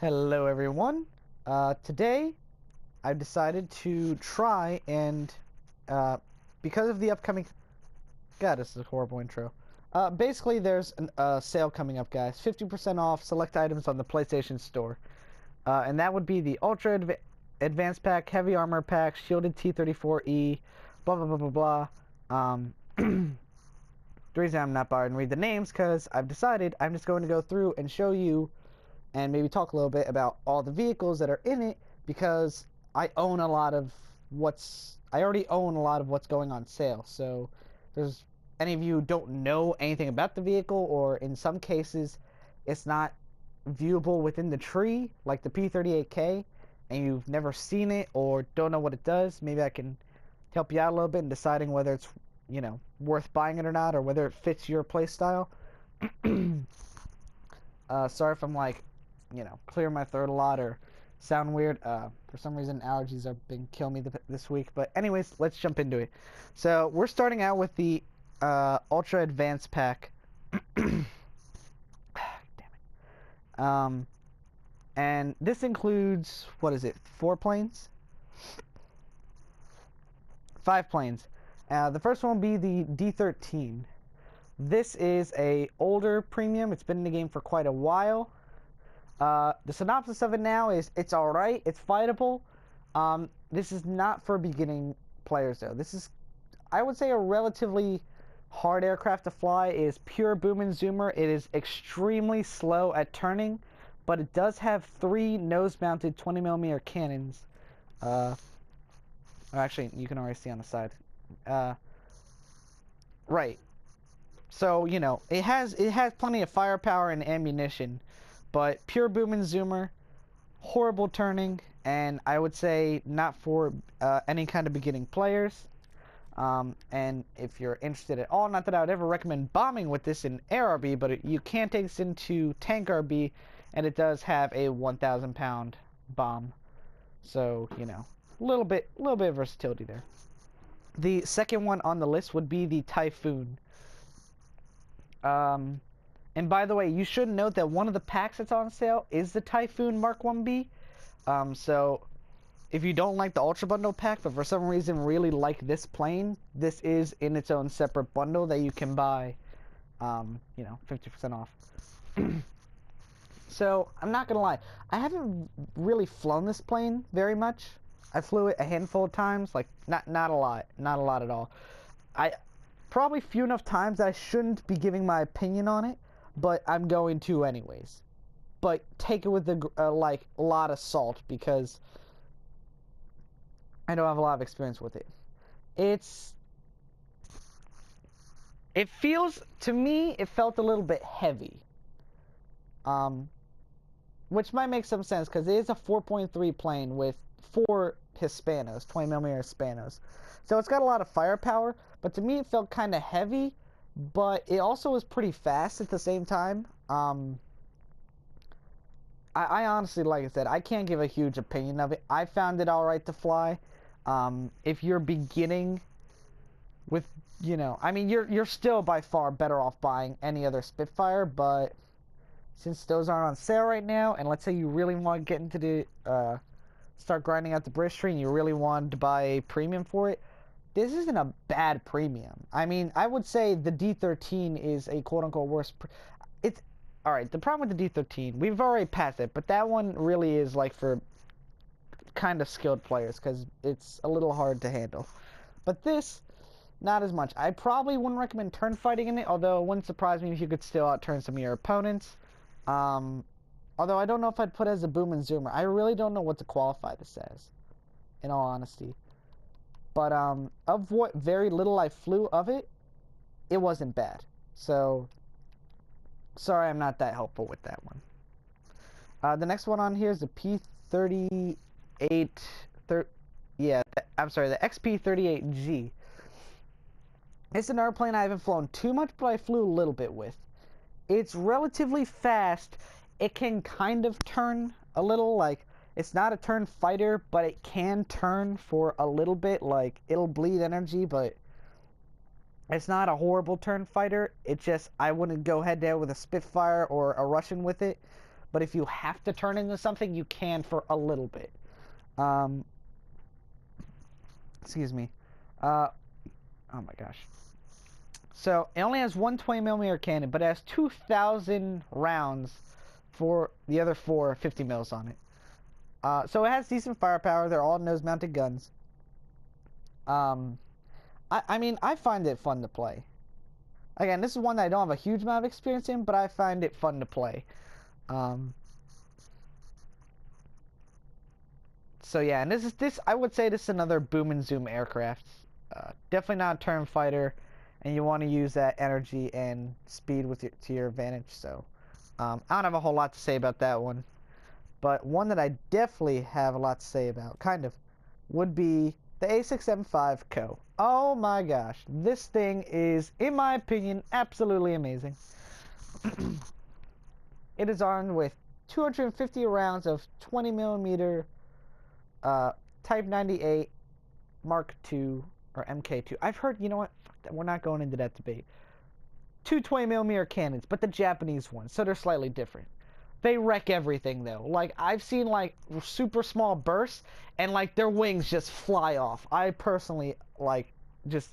Hello everyone. Today I've decided to try and because of the upcoming God, this is a horrible intro. Basically there's a sale coming up, guys. 50% off select items on the PlayStation Store. And that would be the Advanced Pack, Heavy Armor Pack, Shielded T-34E, blah blah blah blah blah. The reason I'm not bothering to read the names because I've decided I'm just going to go through and show you and maybe talk a little bit about all the vehicles that are in it because I own a lot of I already own a lot of what's going on sale. So there's any of you who don't know anything about the vehicle, or in some cases it's not viewable within the tree like the P38K, and you've never seen it or don't know what it does, maybe I can help you out a little bit in deciding whether it's, worth buying it or not, or whether it fits your play style. Sorry if I'm like, clear my throat a lot or sound weird. For some reason, allergies have been killing me this week. But anyways, let's jump into it. So we're starting out with the Ultra Advanced Pack. Damn it. And this includes, what is it, 4 planes? 5 planes. The first one will be the D13. This is a older premium. It's been in the game for quite a while. The synopsis of it now is it's alright, it's fightable. This is not for beginning players though. This is, I would say, a relatively hard aircraft to fly. It is pure boom and zoomer. It is extremely slow at turning, but it does have 3 nose-mounted 20mm cannons. Actually, you can already see on the side. Right. So, it has plenty of firepower and ammunition, but pure boom and zoomer, horrible turning, and I would say not for any kind of beginning players. And if you're interested at all, not that I would ever recommend bombing with this in air RB, but you can take this into tank RB, and it does have a 1,000-pound bomb. So, a little bit of versatility there. The second one on the list would be the Typhoon. And by the way, you should note that one of the packs that's on sale is the Typhoon Mk1B. So if you don't like the Ultra Bundle pack, but for some reason really like this plane, this is in its own separate bundle that you can buy, 50% off. So I'm not gonna lie, I haven't really flown this plane very much. I flew it a handful of times, like not a lot at all. I probably few enough times that I shouldn't be giving my opinion on it, but I'm going to anyways. But take it with a lot of salt because I don't have a lot of experience with it. It feels, to me, it felt a little bit heavy. Which might make some sense because it is a 4.3 plane with 4 Hispanos, 20mm Hispanos. So it's got a lot of firepower, but to me it felt kind of heavy, but it also was pretty fast at the same time. I honestly, like I said, I can't give a huge opinion of it. I found it alright to fly. If you're beginning with, I mean, you're still by far better off buying any other Spitfire, but since those aren't on sale right now, and let's say you really want to get into the, start grinding out the British tree and you really wanted to buy a premium for it, this isn't a bad premium. I mean, I would say the D13 is a quote-unquote worse. It's, alright, the problem with the D13, we've already passed it, but that one really is like for kind of skilled players because it's a little hard to handle. But this, not as much. I probably wouldn't recommend turn fighting in it, although it wouldn't surprise me if you could still outturn some of your opponents. Although I don't know if I'd put it as a boom and zoomer. I really don't know what to qualify this as, in all honesty. But of what very little I flew of it, it wasn't bad. So, sorry I'm not that helpful with that one. The next one on here is the P38... I'm sorry, the XP38G. It's an airplane I haven't flown too much, but I flew a little bit with. It's relatively fast. It can kind of turn a little, like, it's not a turn fighter, but it can turn for a little bit, like, it'll bleed energy, but it's not a horrible turn fighter. It just, I wouldn't go head to head with a Spitfire or a Russian with it, but if you have to turn into something, you can for a little bit. Excuse me. Oh my gosh. So it only has one 20mm cannon, but it has 2,000 rounds for the other 4 50 mils on it. So it has decent firepower. They're all nose-mounted guns. I mean, I find it fun to play. Again, this is one that I don't have a huge amount of experience in, but I find it fun to play. So yeah, and this I would say this is another boom and zoom aircraft. Definitely not a turn fighter, and you want to use that energy and speed to your advantage. So I don't have a whole lot to say about that one, but one that I definitely have a lot to say about, kind of, would be the A6M5 Co. Oh my gosh, this thing is, in my opinion, absolutely amazing. It is armed with 250 rounds of 20mm Type 98 Mark II or Mk2. I've heard, you know what? We're not going into that debate. Two 20mm cannons, but the Japanese ones, so they're slightly different. They wreck everything though. Like, I've seen like super small bursts and like their wings just fly off. I personally like just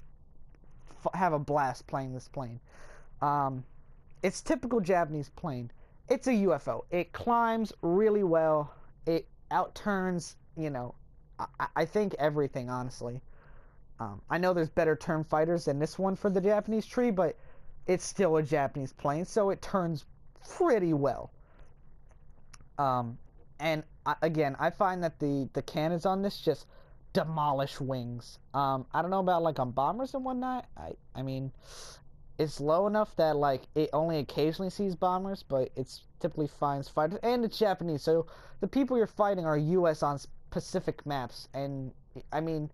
have a blast playing this plane. It's typical Japanese plane. It's a UFO. It climbs really well. It outturns, you know, I think everything, honestly. I know there's better turn fighters than this one for the Japanese tree, but it's still a Japanese plane, so it turns pretty well. And again, I find that the cannons on this just demolish wings. I don't know about like on bombers and whatnot. I mean, it's low enough that like it only occasionally sees bombers, but it's typically finds fighters, and it's Japanese, so the people you're fighting are U.S. on Pacific maps, and I mean,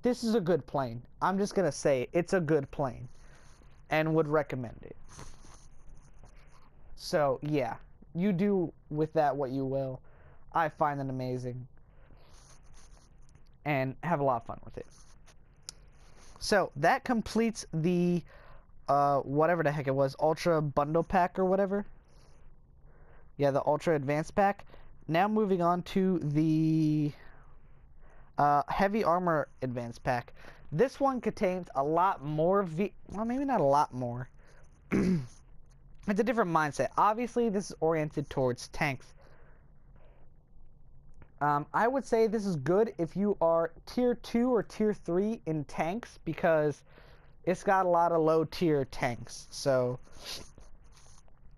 this is a good plane. I'm just gonna say it's a good plane, and would recommend it. So yeah, you do with that what you will. I find it amazing, and have a lot of fun with it. So that completes the whatever the heck it was, Ultra Bundle Pack or whatever. Yeah, the Ultra Advanced Pack. Now moving on to the Heavy Armor Advanced Pack. This one contains a lot more well, maybe not a lot more. It's a different mindset. Obviously, this is oriented towards tanks. I would say this is good if you are tier 2 or tier 3 in tanks, because it's got a lot of low tier tanks. So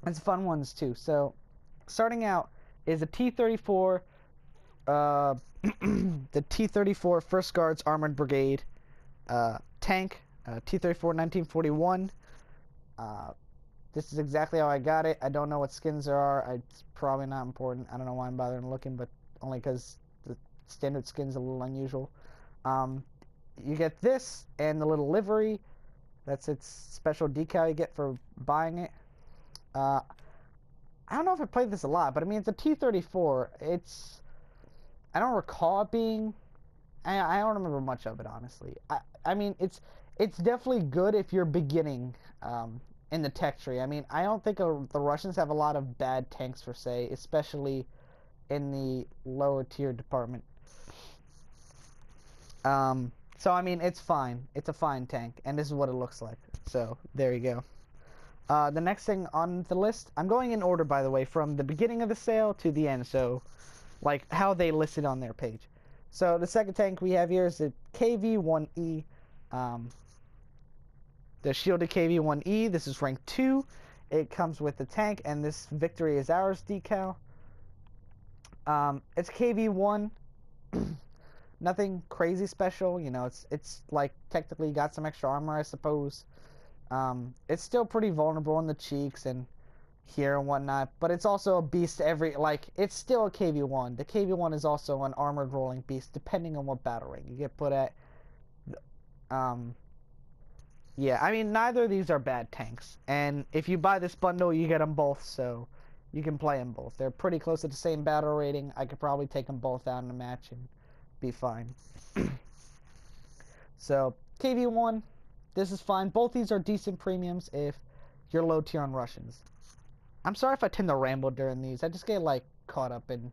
it's fun ones too. So starting out is a T-34, the T-34 First Guards Armored Brigade tank, T-34 1941. This is exactly how I got it. I don't know what skins there are. It's probably not important. I don't know why I'm bothering looking, but only because the standard skin's a little unusual. You get this and the little livery. That's its special decal you get for buying it. I don't know if I played this a lot, but I mean, it's a T-34. I don't recall it being... I don't remember much of it, honestly. I mean, it's definitely good if you're beginning in the tech tree. I mean, I don't think the Russians have a lot of bad tanks, per se, especially in the lower tier department. So, I mean, it's fine. It's a fine tank, and this is what it looks like. So, there you go. The next thing on the list, I'm going in order, by the way, from the beginning of the sale to the end, so, like, how they listed on their page. So, the second tank we have here is the KV-1E, the shielded KV-1E. This is rank 2. It comes with the tank, and this Victory is Ours decal. It's KV-1. Nothing crazy special, you know, it's like technically got some extra armor, I suppose. It's still pretty vulnerable in the cheeks and here and whatnot, but it's also a beast it's still a KV-1. The KV-1 is also an armored rolling beast, depending on what battle rank you get put at. Yeah, I mean, neither of these are bad tanks, and if you buy this bundle, you get them both, so you can play them both. They're pretty close to the same battle rating. I could probably take them both out in a match and be fine. So, KV-1, this is fine. Both these are decent premiums if you're low tier on Russians. I'm sorry if I tend to ramble during these. I just get like caught up in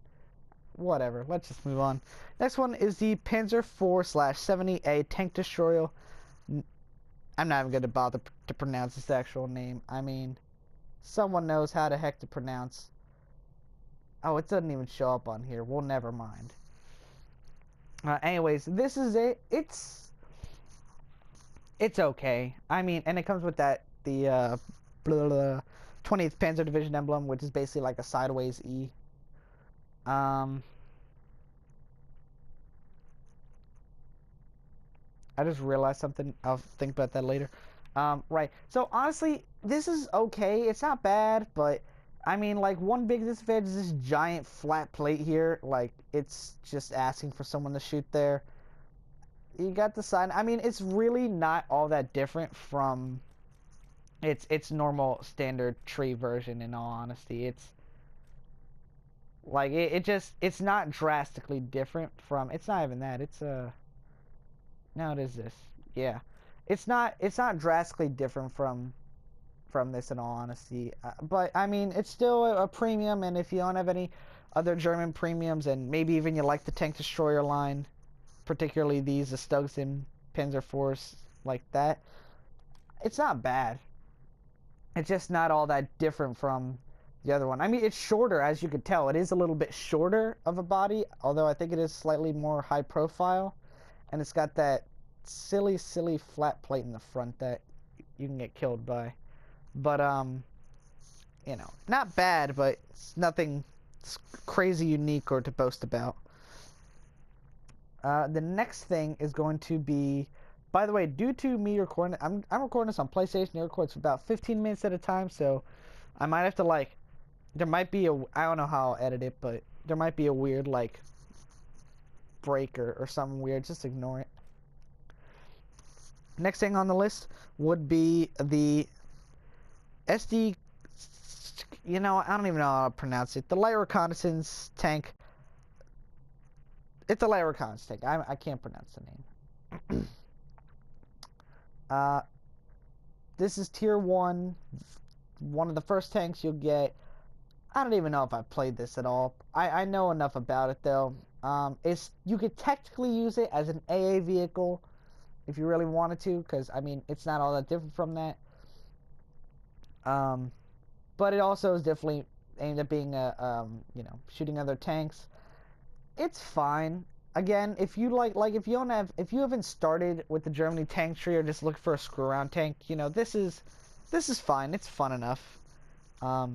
whatever. Let's just move on. Next one is the Panzer IV/70A tank destroyer. I'm not even going to bother to pronounce its actual name. I mean, someone knows how the heck to pronounce. Oh, it doesn't even show up on here. Well, never mind. Anyways, this is it. It's okay. I mean, and it comes with the 20th Panzer Division emblem, which is basically like a sideways E. I just realized something. I'll think about that later. Right. So honestly, this is okay. It's not bad, but I mean, like, one big disadvantage is this giant flat plate here. Like, it's just asking for someone to shoot there. You got the side. I mean, it's really not all that different from its normal standard tree version. In all honesty, it's like it's not drastically different from. It's not even that. It's no, it is this. Yeah, it's not drastically different from this in all honesty. But I mean, it's still a premium, and if you don't have any other German premiums, and maybe even you like the tank destroyer line, particularly these, the Stugsin Panzer IVs like that, it's not bad. It's just not all that different from the other one. I mean, it's shorter, as you could tell. It is a little bit shorter of a body, although I think it is slightly more high profile, and it's got that silly flat plate in the front that you can get killed by. But you know, not bad, but it's nothing crazy unique or to boast about. The next thing is going to be, by the way, due to me recording, I'm recording this on PlayStation. It records for about 15 minutes at a time, so I might have to, like, there might be I don't know how I'll edit it, but there might be a weird, like, break or something weird. Just ignore it. Next thing on the list would be the SD, you know, I don't even know how to pronounce it. The light reconnaissance tank. It's a light reconnaissance tank. I can't pronounce the name. This is tier 1. One of the first tanks you'll get. I don't even know if I've played this at all. I know enough about it though. You could technically use it as an AA vehicle if you really wanted to, because I mean it's not all that different from that. But it also is definitely aimed at being you know, shooting other tanks. It's fine. Again, if you if you haven't started with the Germany tank tree or just looking for a screw around tank, you know, this is fine. It's fun enough. I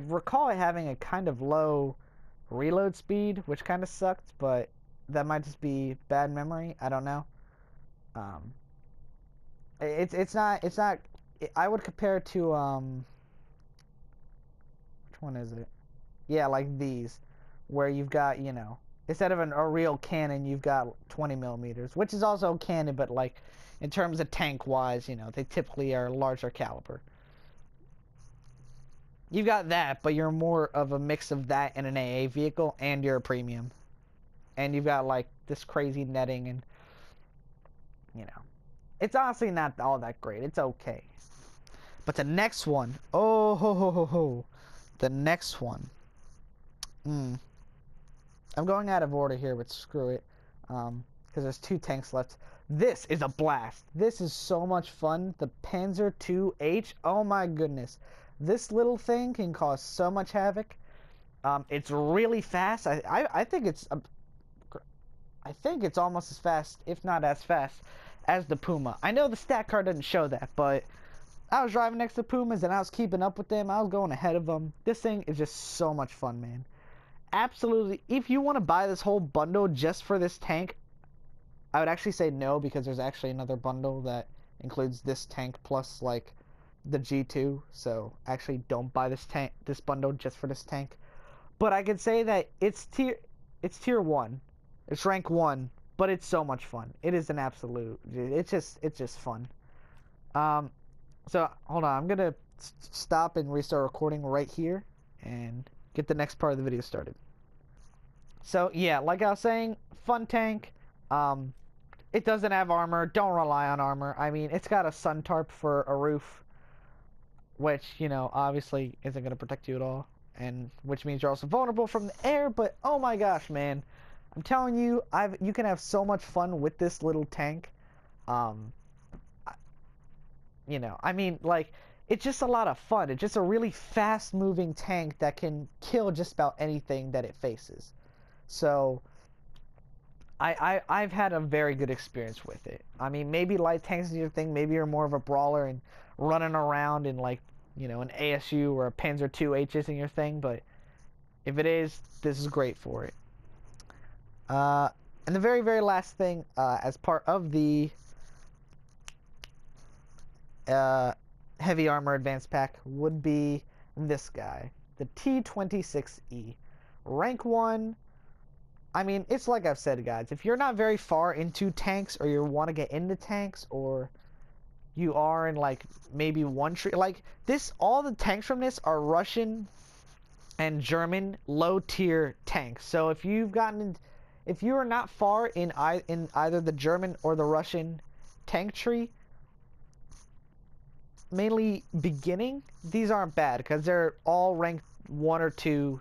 recall it having a kind of low reload speed, which kind of sucked, but that might just be bad memory. I don't know. It's not. I would compare it to which one is it? Yeah, like these, where you've got, you know, instead of a real cannon, you've got 20 millimeters, which is also a cannon, but like in terms of tank wise, you know, they typically are larger caliber. You've got that, but you're more of a mix of that and an AA vehicle, and you're a premium, and you've got like this crazy netting, and you know, it's honestly not all that great. It's okay. But the next one, oh ho ho ho ho, the next one. I'm going out of order here, but screw it, because there's 2 tanks left. This is a blast. This is so much fun. The Panzer IIH. Oh my goodness, this little thing can cause so much havoc. It's really fast. I think it's almost as fast, if not as fast, as the Puma. I know the stat card doesn't show that, but I was driving next to Pumas and I was keeping up with them. I was going ahead of them. This thing is just so much fun, man. Absolutely. If you want to buy this whole bundle just for this tank, I would actually say no, because there's actually another bundle that includes this tank plus like the G2. So actually don't buy this bundle just for this tank. But I could say that it's tier 1. It's rank 1, but it's so much fun. It is an absolute, it's just fun. So hold on, I'm gonna stop and restart recording right here and get the next part of the video started. So yeah, like I was saying, fun tank. It doesn't have armor. Don't rely on armor. I mean, it's got a sun tarp for a roof. which, you know, obviously isn't going to protect you at all, and which means you're also vulnerable from the air. But oh my gosh, man, I'm telling you, you can have so much fun with this little tank. um you know, I mean, like, it's just a lot of fun. It's just a really fast moving tank that can kill just about anything that it faces. So I've had a very good experience with it. I mean, maybe light tanks is your thing. Maybe you're more of a brawler and running around in, like, you know, an ASU or a Panzer II isn't your thing. But if it is, this is great for it. And the very, very last thing, as part of the heavy armor advanced pack, would be this guy, the T26E. Rank 1. I mean, it's like I've said, guys, if you're not very far into tanks, or you want to get into tanks, or you are in, like, maybe one tree, like this, all the tanks from this are Russian and German low tier tanks. So if you've gotten, if you are not far in either the German or the Russian tank tree, mainly beginning, these aren't bad, because they're all ranked 1 or 2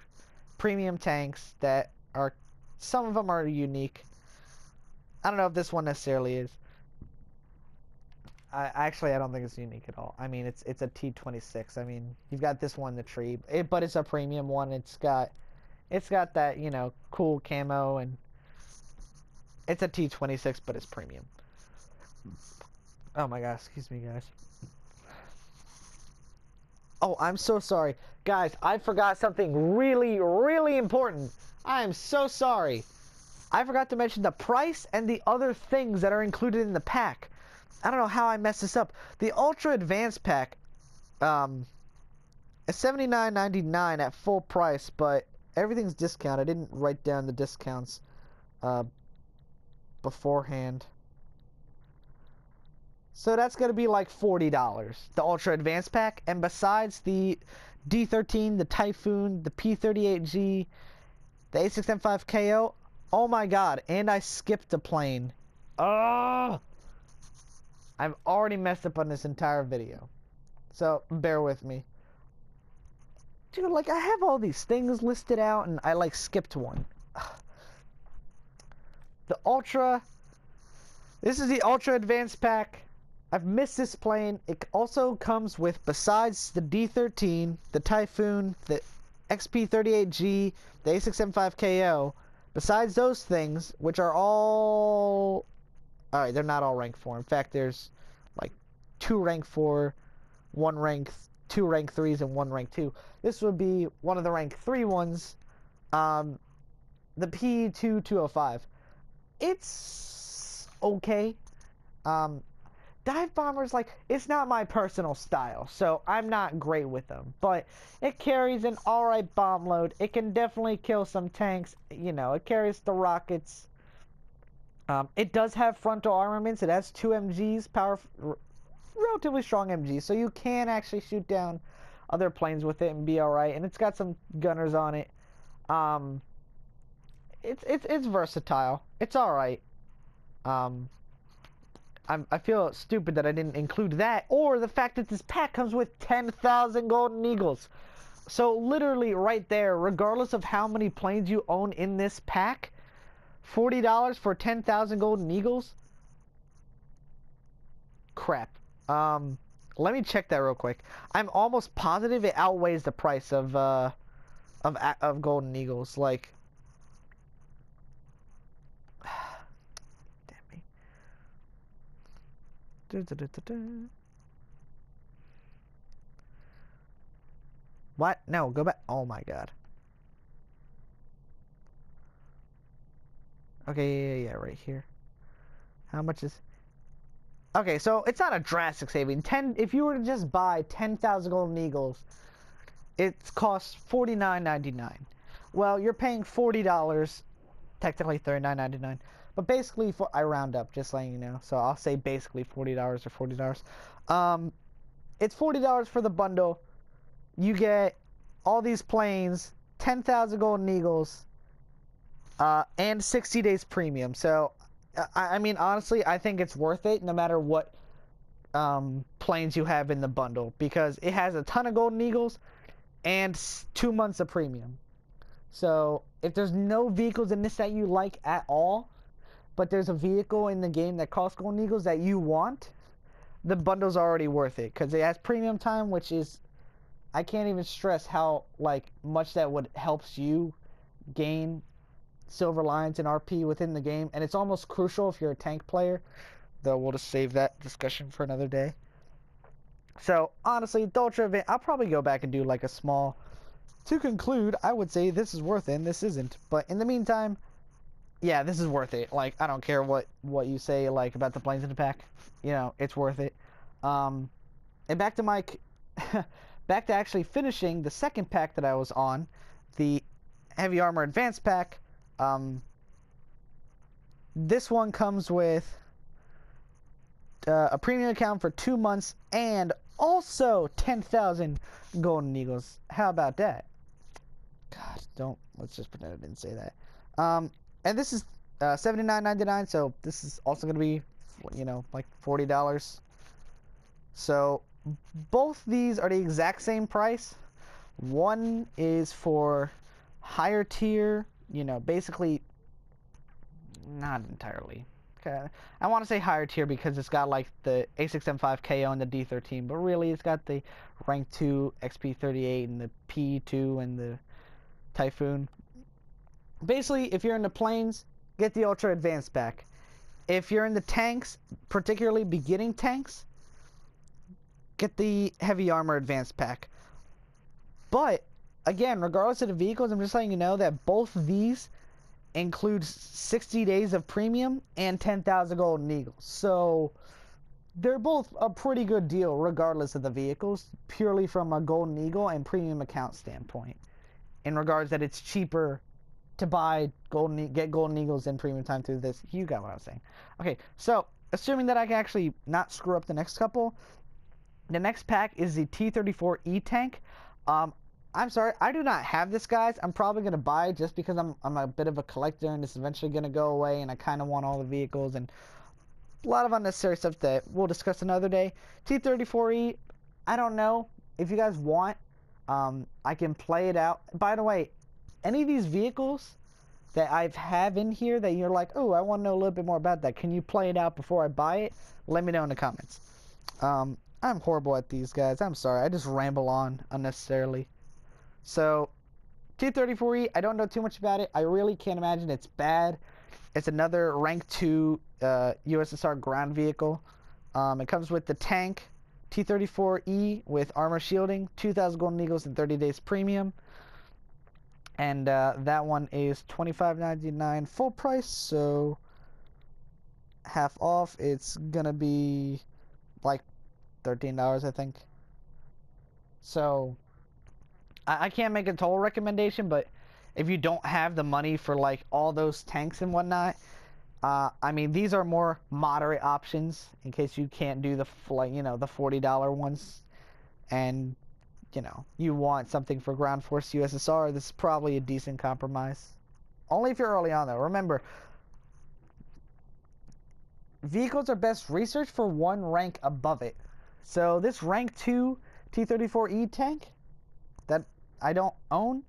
premium tanks that are, some of them are unique. I don't know if this one necessarily is. I don't think it's unique at all. I mean, it's a T26. I mean, you've got this one in the tree, but it's a premium one. It's got that, you know, cool camo, and it's a T26, but it's premium. Oh my gosh, excuse me, guys. Oh, I'm so sorry. Guys, I forgot something really, really important. I am so sorry. I forgot to mention the price and the other things that are included in the pack. I don't know how I messed this up. The Ultra Advanced pack is $79.99 at full price, but everything's discounted. I didn't write down the discounts beforehand. So that's going to be like $40, the Ultra Advanced pack. And besides the D13, the Typhoon, the P38G, the A6M5KO, oh my god, and I skipped a plane. Ugh! I've already messed up on this entire video, so bear with me. Dude, like, I have all these things listed out, and I, like, skipped one. The Ultra... This is the Ultra Advanced pack. I've missed this plane. It also comes with, besides the D13, the Typhoon, the XP38G, the A6M5KO, besides those things, which are all... Alright, they're not all rank 4. In fact, there's like 2 rank 4, 2 rank 3s, and 1 rank 2. This would be one of the rank 3 ones, the P2205. It's okay. Dive bombers, like, it's not my personal style, so I'm not great with them, but it carries an alright bomb load. It can definitely kill some tanks. You know, it carries the rockets. It does have frontal armaments. It has 2 MGs, relatively strong MGs, so you can actually shoot down other planes with it and be alright. And it's got some gunners on it. It's versatile. It's alright. I feel stupid that I didn't include that, or the fact that this pack comes with 10,000 Golden Eagles. So literally right there, regardless of how many planes you own in this pack, $40 for 10,000 Golden Eagles? Crap. Let me check that real quick. I'm almost positive it outweighs the price of Golden Eagles. Like, damn me. What? No, go back. Oh my god. Okay, yeah, right here. How much is... Okay, so it's not a drastic saving. If you were to just buy 10,000 Golden Eagles, it costs $49.99. Well, you're paying $40, technically $39.99, but basically, I round up, just letting you know. So I'll say basically $40 or $40. It's $40 for the bundle. You get all these planes, 10,000 Golden Eagles, and 60 days premium. So, I mean, honestly, I think it's worth it no matter what planes you have in the bundle, because it has a ton of golden eagles and 2 months of premium. So if there's no vehicles in this that you like at all, but there's a vehicle in the game that costs golden eagles that you want, the bundle's already worth it, because it has premium time, which is, I can't even stress how like much that would helps you gain silver lions and RP within the game, and it's almost crucial if you're a tank player, though we'll just save that discussion for another day. So honestly, the Ultra event, I'll probably go back and do like a small, to conclude, I would say this is worth it and this isn't, but in the meantime, yeah, this is worth it. Like, I don't care what you say, like, about the planes in the pack, you know, it's worth it. And back to my back to actually finishing the second pack that I was on, the heavy armor advanced pack. This one comes with a premium account for 2 months and also 10,000 golden eagles. How about that? God, let's just pretend I didn't say that. And this is $79.99, so this is also going to be, you know, like $40. So both these are the exact same price. One is for higher tier, you know, basically, not entirely. Okay, I want to say higher tier because it's got like the A6M5 KO and the D13, but really it's got the rank 2 XP38 and the P2 and the Typhoon. Basically, if you're in the planes, get the Ultra Advanced pack. If you're in the tanks, particularly beginning tanks, get the Heavy Armor Advanced pack. But, again, regardless of the vehicles, I'm just letting you know that both of these include 60 days of premium and 10,000 golden eagles. So, they're both a pretty good deal regardless of the vehicles, purely from a golden eagle and premium account standpoint. In regards that it's cheaper to buy get golden eagles in premium time through this. You got what I was saying. Okay, so assuming that I can actually not screw up the next couple, the next pack is the T-34E tank. I'm sorry, I do not have this, guys. I'm probably gonna buy it just because I'm a bit of a collector and it's eventually gonna go away, and I kind of want all the vehicles and a lot of unnecessary stuff that we'll discuss another day. T-34E, I don't know if you guys want. I can play it out. By the way, any of these vehicles that I have in here that you're like, oh, I want to know a little bit more about that, can you play it out before I buy it? Let me know in the comments. I'm horrible at these, guys. I'm sorry. I just ramble on unnecessarily. So, T-34E, I don't know too much about it. I really can't imagine it's bad. It's another rank 2 USSR ground vehicle. It comes with the tank, T-34E with armor shielding, 2,000 golden eagles and 30 days premium. And that one is $25.99 full price, so half off, it's gonna be like $13, I think. So I can't make a total recommendation, but if you don't have the money for like all those tanks and whatnot, I mean, these are more moderate options in case you can't do the, like, you know, the $40 ones, and you know, you want something for Ground Force USSR. This is probably a decent compromise. Only if you're early on, though. Remember, vehicles are best researched for one rank above it. So this rank 2 T-34E tank that I don't own,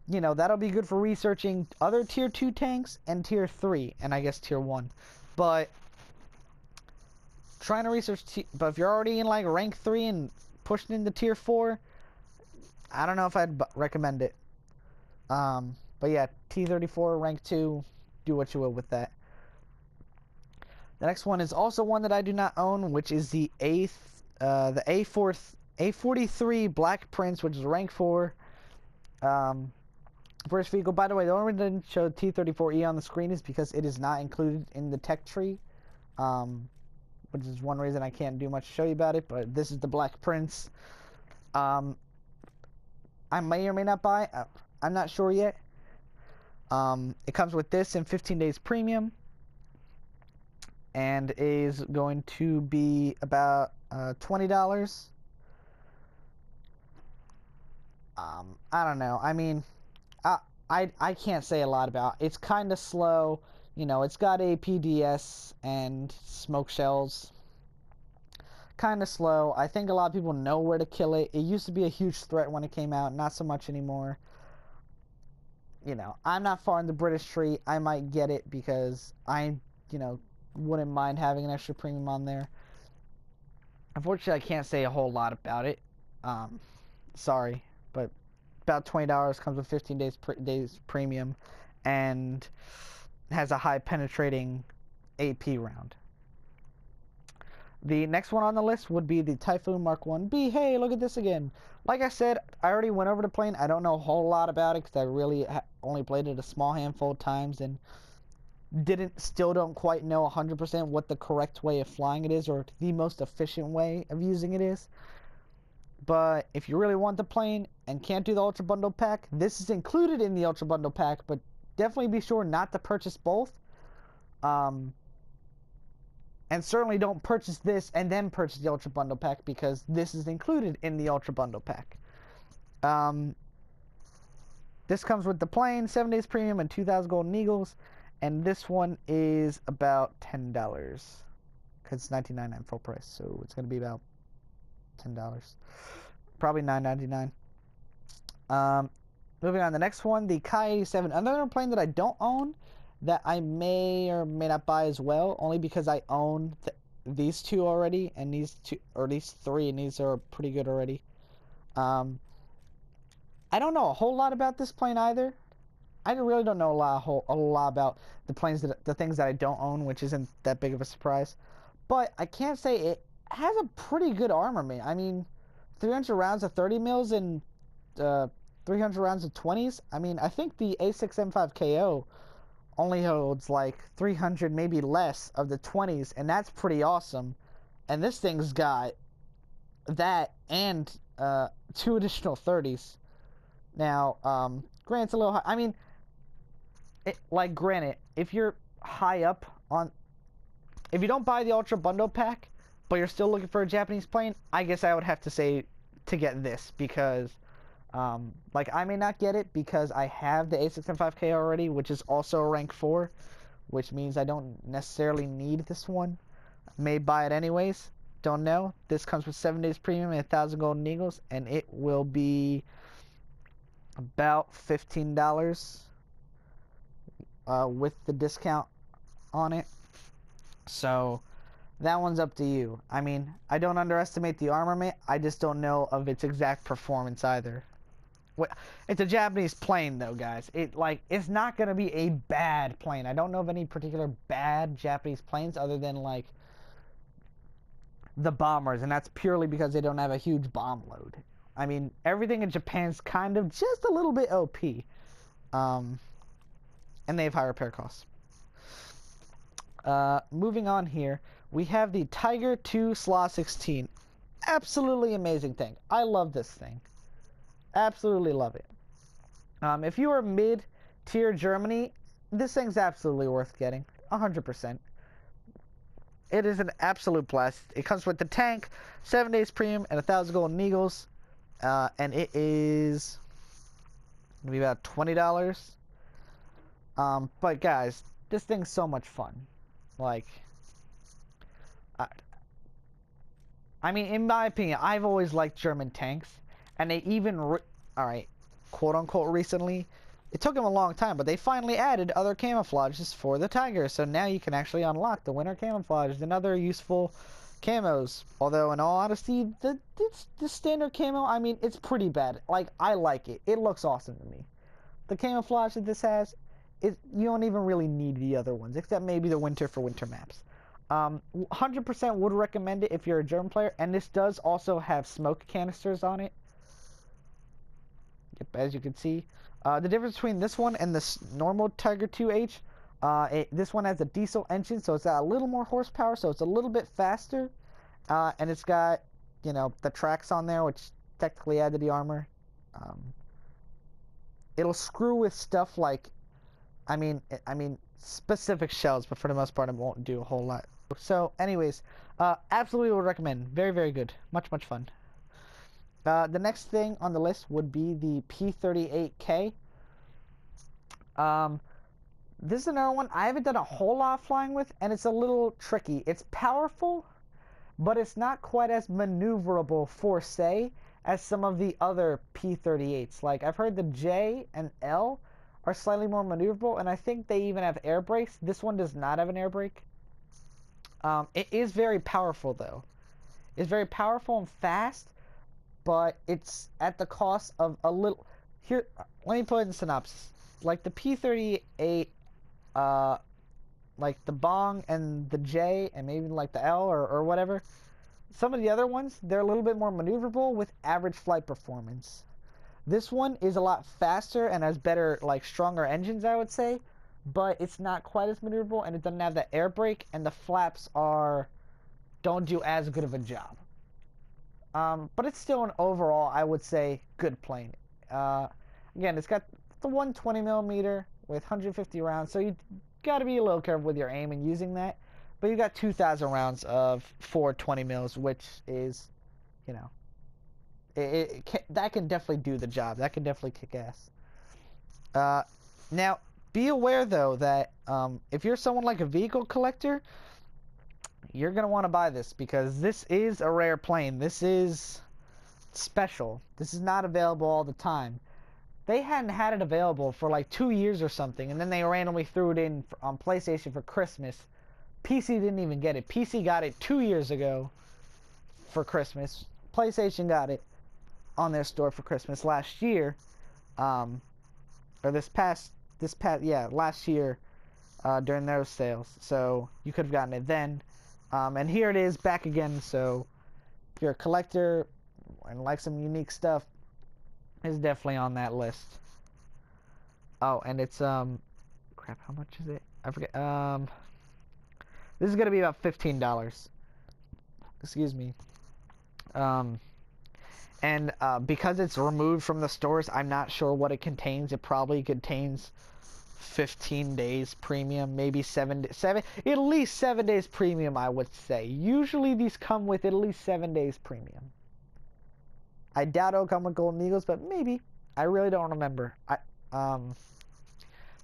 you know, that'll be good for researching other tier 2 tanks and tier 3, and I guess tier 1. But trying to research, but if you're already in like rank 3 and pushing into tier 4, I don't know if I'd recommend it. But yeah, T-34 rank 2, do what you will with that. The next one is also one that I do not own, which is the A43 Black Prince, which is rank 4. First vehicle. By the way, the only reason I didn't show T-34E on the screen is because it is not included in the tech tree. Which is one reason I can't do much to show you about it, but this is the Black Prince. I may or may not buy it. I'm not sure yet. It comes with this and 15 days premium, and is going to be about $20. I don't know. I mean, I can't say a lot about it. It's kind of slow. You know, it's got a PDS and smoke shells. Kind of slow. I think a lot of people know where to kill it. It used to be a huge threat when it came out, not so much anymore. You know, I'm not far in the British tree. I might get it because I, you know, wouldn't mind having an extra premium on there. Unfortunately, I can't say a whole lot about it. Sorry, but about $20 comes with 15 days premium, and has a high penetrating AP round. The next one on the list would be the Typhoon Mk1B. Hey, look at this again. Like I said, I already went over the plane. I don't know a whole lot about it because I really only played it a small handful of times and still don't quite know 100% what the correct way of flying it is or the most efficient way of using it is. But if you really want the plane and can't do the Ultra Bundle pack, this is included in the Ultra Bundle pack, but definitely be sure not to purchase both. And certainly don't purchase this and then purchase the Ultra Bundle pack because this is included in the Ultra Bundle pack. This comes with the plane, 7 days premium, and 2,000 golden eagles. And this one is about $10 because it's $19.99 full price, so it's going to be about $10, probably $9.99. Moving on, the next one, the Kai 87, another plane that I don't own, that I may or may not buy as well, only because I own these two already, and these two, or these three, and these are pretty good already. I don't know a whole lot about this plane either. I really don't know a lot about the things that I don't own, which isn't that big of a surprise. But I can't say it has a pretty good armament. I mean, 300 rounds of 30 mils and 300 rounds of 20s. I mean, I think the A6M5KO only holds like 300, maybe less, of the 20s, and that's pretty awesome. And this thing's got that and 2 additional 30s. Now, granted, it's a little high. I mean, granted, if you're high up on, if you don't buy the Ultra Bundle pack, but you're still looking for a Japanese plane, I guess I would have to say to get this because, I may not get it because I have the A6M5K already, which is also a rank 4, which means I don't necessarily need this one. I may buy it anyways. Don't know. This comes with 7 days premium and 1,000 golden eagles, and it will be about $15 with the discount on it. So that one's up to you. I mean, I don't underestimate the armament. I just don't know of its exact performance either. It's a Japanese plane though, guys. It's not gonna be a bad plane. I don't know of any particular bad Japanese planes other than like the bombers, and that's purely because they don't have a huge bomb load. I mean, everything in Japan's kind of just a little bit OP. And they have high repair costs. Moving on here, we have the Tiger II SLA 16. Absolutely amazing thing. I love this thing. Absolutely love it. If you are mid-tier Germany, this thing's absolutely worth getting. 100%. It is an absolute blast. It comes with the tank, 7 days premium, and 1,000 golden eagles. And it is going to be about $20. But guys, this thing's so much fun. I mean, in my opinion, I've always liked German tanks, and they even, alright, quote-unquote recently, it took them a long time, but they finally added other camouflages for the Tiger, so now you can actually unlock the winter camouflage and other useful camos. Although, in all honesty, the standard camo, I mean, it's pretty bad. I like it. It looks awesome to me. The camouflage that this has, you don't even really need the other ones, except maybe the winter for winter maps. 100% would recommend it if you're a German player, and this does also have smoke canisters on it. Yep, as you can see. The difference between this one and this normal Tiger II-H, this one has a diesel engine, so it's got a little more horsepower, so it's a little bit faster. And it's got, you know, the tracks on there, which technically add to the armor. It'll screw with stuff like, I mean, specific shells, but for the most part, it won't do a whole lot. So, anyways, absolutely would recommend. Very, very good. Much, much fun. The next thing on the list would be the P38K. This is another one I haven't done a whole lot of flying with, and it's a little tricky. It's powerful, but it's not quite as maneuverable for, say, as some of the other P-38s. Like, I've heard the J and L are slightly more maneuverable, and I think they even have air brakes. This one does not have an air brake. It is very powerful, though. It's very powerful and fast, but it's at the cost of a little... Here, let me put it in synopsis. Like, the P-38, like the Bong and the J, and maybe like the L or whatever, some of the other ones, they're a little bit more maneuverable with average flight performance. This one is a lot faster and has better, like, stronger engines, I would say, but it's not quite as maneuverable, and it doesn't have that air brake, and the flaps don't do as good of a job. But it's still an overall, I would say, good plane. Again, it's got the 120 millimeter with 150 rounds, so you got to be a little careful with your aim and using that. But you got 2,000 rounds of 420 mils, which is, you know, that can definitely do the job. That can definitely kick ass. Now, be aware though that if you're someone like a vehicle collector, you're gonna want to buy this because this is a rare plane. This is special. This is not available all the time. They hadn't had it available for like 2 years or something, and then they randomly threw it in on PlayStation for Christmas. PC didn't even get it. PC got it 2 years ago for Christmas. PlayStation got it on their store for Christmas last year, or last year during those sales. So you could have gotten it then, and here it is back again. So if you're a collector and like some unique stuff, it's definitely on that list. Oh, and it's crap. How much is it? I forget. This is gonna be about $15. Excuse me. And because it's removed from the stores, I'm not sure what it contains. It probably contains 15 days premium, maybe at least 7 days premium, I would say. Usually these come with at least 7 days premium. I doubt it'll come with Golden Eagles, but maybe. I really don't remember.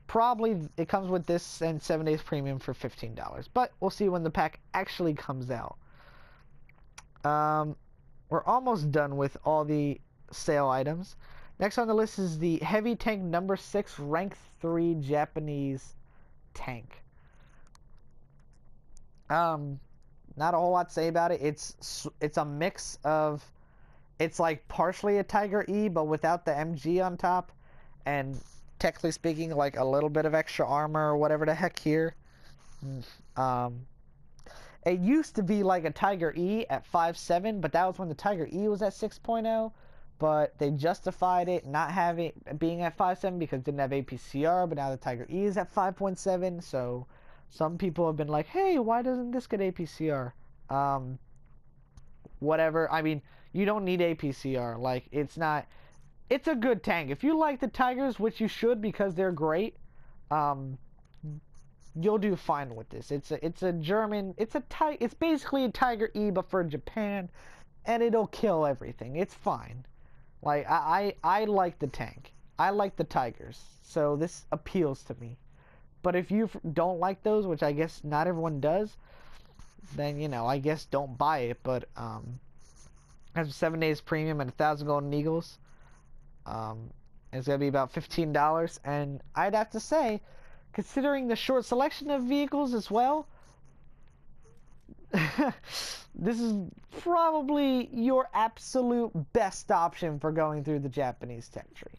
Probably it comes with this and 7 days premium for $15, but we'll see when the pack actually comes out. We're almost done with all the sale items. Next on the list is the Heavy Tank number 6 Rank 3 Japanese tank. Not a whole lot to say about it. It's a mix of, it's like partially a Tiger E, but without the MG on top, and technically speaking, like a little bit of extra armor or whatever the heck here. It used to be like a Tiger E at 5.7, but that was when the Tiger E was at 6.0. But they justified it not having being at 5.7 because it didn't have APCR. But now the Tiger E is at 5.7. So some people have been like, "Hey, why doesn't this get APCR?" Whatever. I mean, you don't need APCR. Like, it's not. It's a good tank. If you like the Tigers, which you should because they're great, you'll do fine with this. It's a German. It's basically a Tiger E, but for Japan, and it'll kill everything. It's fine. Like, I like the tank. I like the Tigers, so this appeals to me. But if you don't like those, which I guess not everyone does, then, you know, I guess don't buy it. But has 7 days premium and 1,000 Golden Eagles. It's gonna be about $15, and I'd have to say, considering the short selection of vehicles as well, this is probably your absolute best option for going through the Japanese tech tree.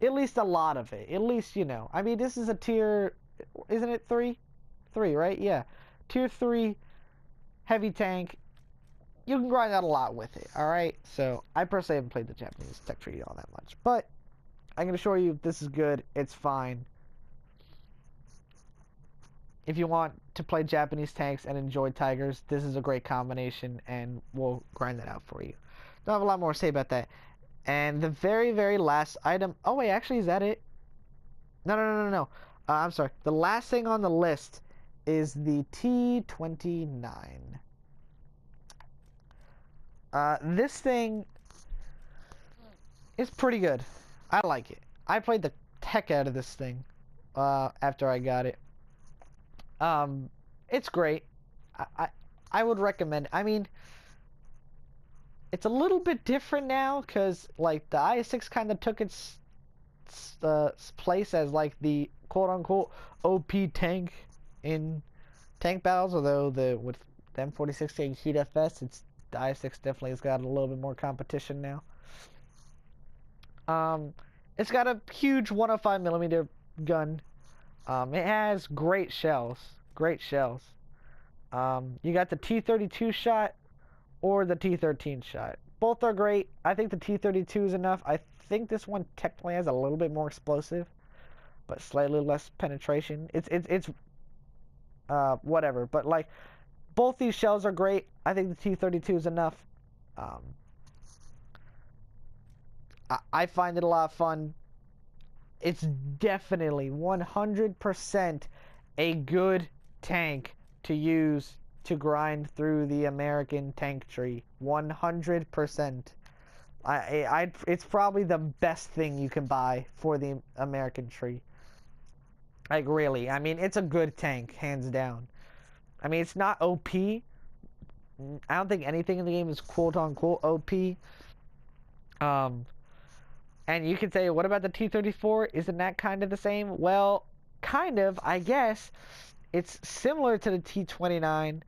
At least a lot of it. At least, you know. I mean, this is a tier, isn't it 3? 3, right? Yeah. Tier 3 heavy tank. You can grind out a lot with it, alright? So, I personally haven't played the Japanese tech tree all that much. But, I can assure you, this is good. It's fine. If you want to play Japanese tanks and enjoy Tigers, this is a great combination, and we'll grind that out for you. Don't have a lot more to say about that. And the very, very last item... Oh, wait, actually, is that it? No. I'm sorry. The last thing on the list is the T-29. This thing is pretty good. I like it. I played the heck out of this thing after I got it. It's great. I, I, I would recommend it. I mean, it's a little bit different now because like the IS-6 kind of took its place as like the quote-unquote OP tank in tank battles, although with the M46 taking heat FS, the IS-6 definitely has got a little bit more competition now. It's got a huge 105mm gun. It has great shells. Great shells. You got the T-32 shot or the T-13 shot. Both are great. I think the T-32 is enough. I think this one technically has a little bit more explosive, but slightly less penetration. It's whatever. But like, both these shells are great. I think the T-32 is enough. I find it a lot of fun. It's definitely 100% a good tank to use to grind through the American tank tree. 100%. It's probably the best thing you can buy for the American tree. Like, really. I mean, it's a good tank, hands down. I mean, it's not OP. I don't think anything in the game is quote-unquote OP. And you could say, what about the T-34? Isn't that kind of the same? Well, kind of, I guess. It's similar to the T-29.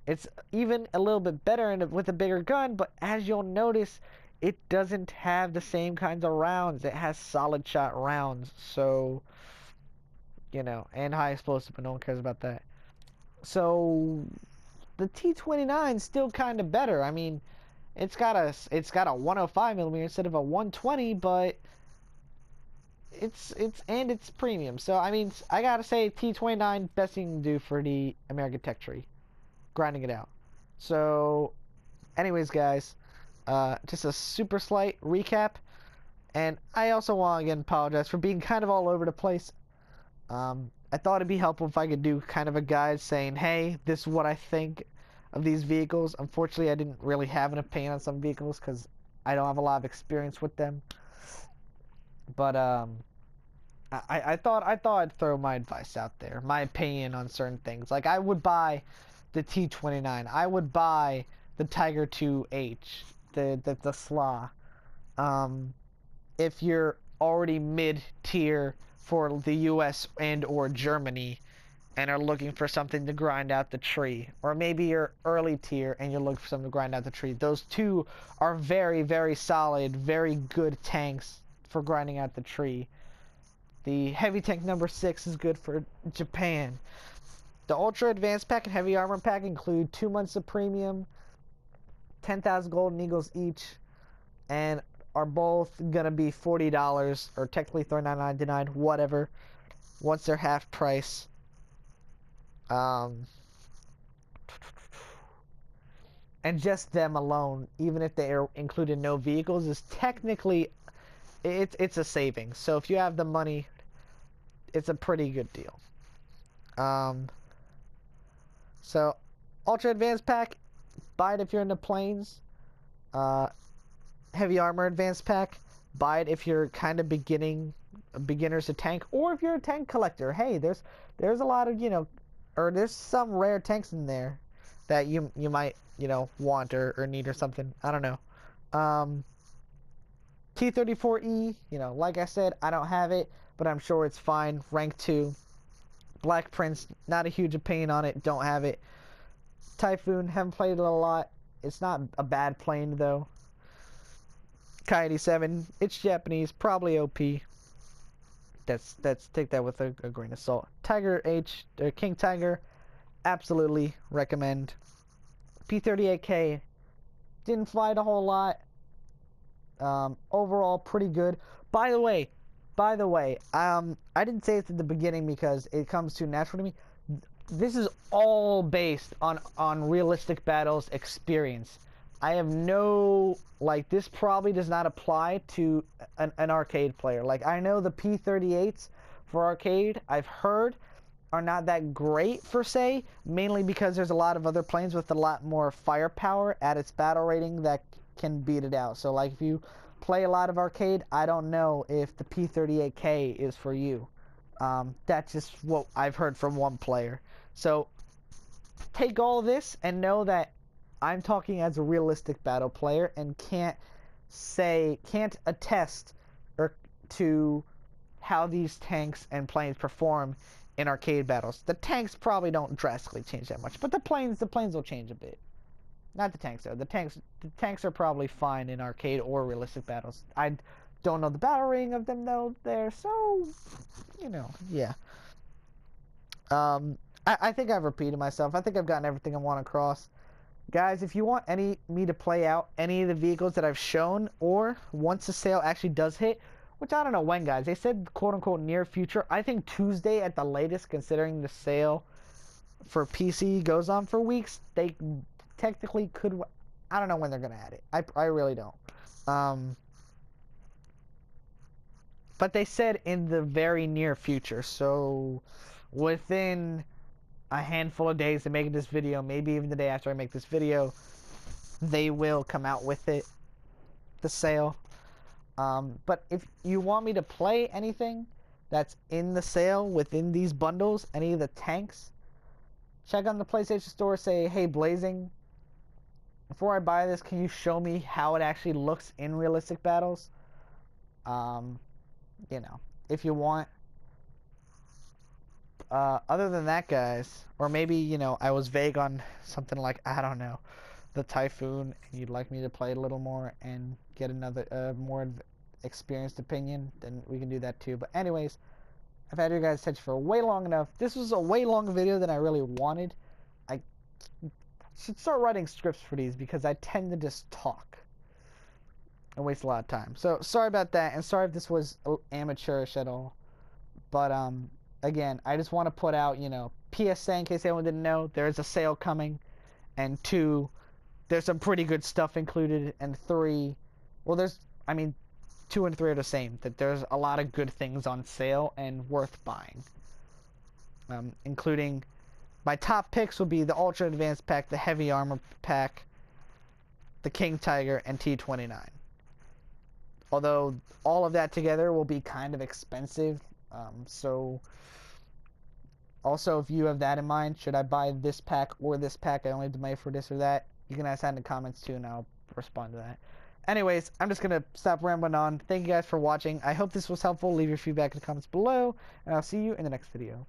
It's even a little bit better with a bigger gun, but as you'll notice, it doesn't have the same kinds of rounds. It has solid shot rounds, so, you know, and high explosive, but no one cares about that. So, the T-29 is still kind of better. I mean, it's got a 105mm instead of a 120, but it's premium. So I mean, I gotta say, T-29 best thing to do for the American tech tree, grinding it out. So, anyways, guys, just a super slight recap, and I also want to again apologize for being kind of all over the place. I thought it'd be helpful if I could do kind of a guide saying, hey, this is what I think of these vehicles. Unfortunately, I didn't really have an opinion on some vehicles because I don't have a lot of experience with them. But I thought I'd throw my advice out there, my opinion on certain things. Like, I would buy the T-29. I would buy the Tiger II-H, the SLA. If you're already mid-tier for the US and or Germany and are looking for something to grind out the tree, or maybe you're early tier and you're looking for something to grind out the tree, those two are very, very solid, very good tanks for grinding out the tree. The heavy tank number 6 is good for Japan. The ultra advanced pack and heavy armor pack include 2 months of premium, 10,000 golden eagles each, and are both gonna be $40 or technically $39.99, whatever, once they're half price. And just them alone, even if they are included no vehicles, is technically it's a savings. So if you have the money, it's a pretty good deal. So ultra advanced pack, buy it if you're into planes. Heavy armor advanced pack, buy it if you're kind of beginners to tank, or if you're a tank collector. Hey, there's a lot of, you know, or there's some rare tanks in there that you might, you know, want or need or something. I don't know. T-34E, you know, like I said, I don't have it, but I'm sure it's fine. Rank 2. Black Prince, not a huge opinion on it, don't have it. Typhoon, haven't played it a lot. It's not a bad plane though. Kai 87, it's Japanese, probably OP. That's take that with a grain of salt. Tiger H, King Tiger, absolutely recommend. P-38K, didn't fly it a whole lot. Overall, pretty good. By the way, I didn't say it at the beginning because it comes too natural to me. This is all based on realistic battles experience. I have no, like, this probably does not apply to an arcade player. Like, I know the P-38s for arcade, I've heard, are not that great for say, mainly because there's a lot of other planes with a lot more firepower at its battle rating that can beat it out. So, like, if you play a lot of arcade, I don't know if the P-38K is for you. That's just what I've heard from one player. So take all of this and know that I'm talking as a realistic battle player and can't attest or to how these tanks and planes perform in arcade battles. The tanks probably don't drastically change that much, but the planes will change a bit. Not the tanks though. The tanks are probably fine in arcade or realistic battles. I don't know the battle rating of them though there, so yeah. I think I've repeated myself. I think I've gotten everything I want across. Guys, if you want me to play out any of the vehicles that I've shown, or once the sale actually does hit, which I don't know when, guys. They said quote-unquote near future. I think Tuesday at the latest, considering the sale for PC goes on for weeks. They technically could. I don't know when they're going to add it. I really don't. But they said in the very near future. So within a handful of days of making this video, maybe even the day after I make this video, they will come out with it, the sale. But if you want me to play anything that's in the sale within these bundles, any of the tanks, check on the PlayStation Store, say, hey Blazing, before I buy this, can you show me how it actually looks in realistic battles? If you want. Other than that, guys, or maybe, I was vague on something like, I don't know, the Typhoon, and you'd like me to play it a little more and get another, more experienced opinion, then we can do that too. But anyways, I've had you guys' attention for way long enough. This was a way longer video than I really wanted. I should start writing scripts for these because I tend to just talk and waste a lot of time. So, sorry about that, and sorry if this was amateurish at all. But, again, I just want to put out, PSA in case anyone didn't know, there is a sale coming, and 2, there's some pretty good stuff included, and 3, well, 2 and 3 are the same, that there's a lot of good things on sale and worth buying, including, my top picks will be the Ultra Advanced Pack, the Heavy Armor Pack, the King Tiger, and T-29. Although, all of that together will be kind of expensive, so also, if you have that in mind, should I buy this pack or this pack? I only have the money for this or that. You can ask that in the comments too, and I'll respond to that. Anyways, I'm just going to stop rambling on. Thank you guys for watching. I hope this was helpful. Leave your feedback in the comments below, and I'll see you in the next video.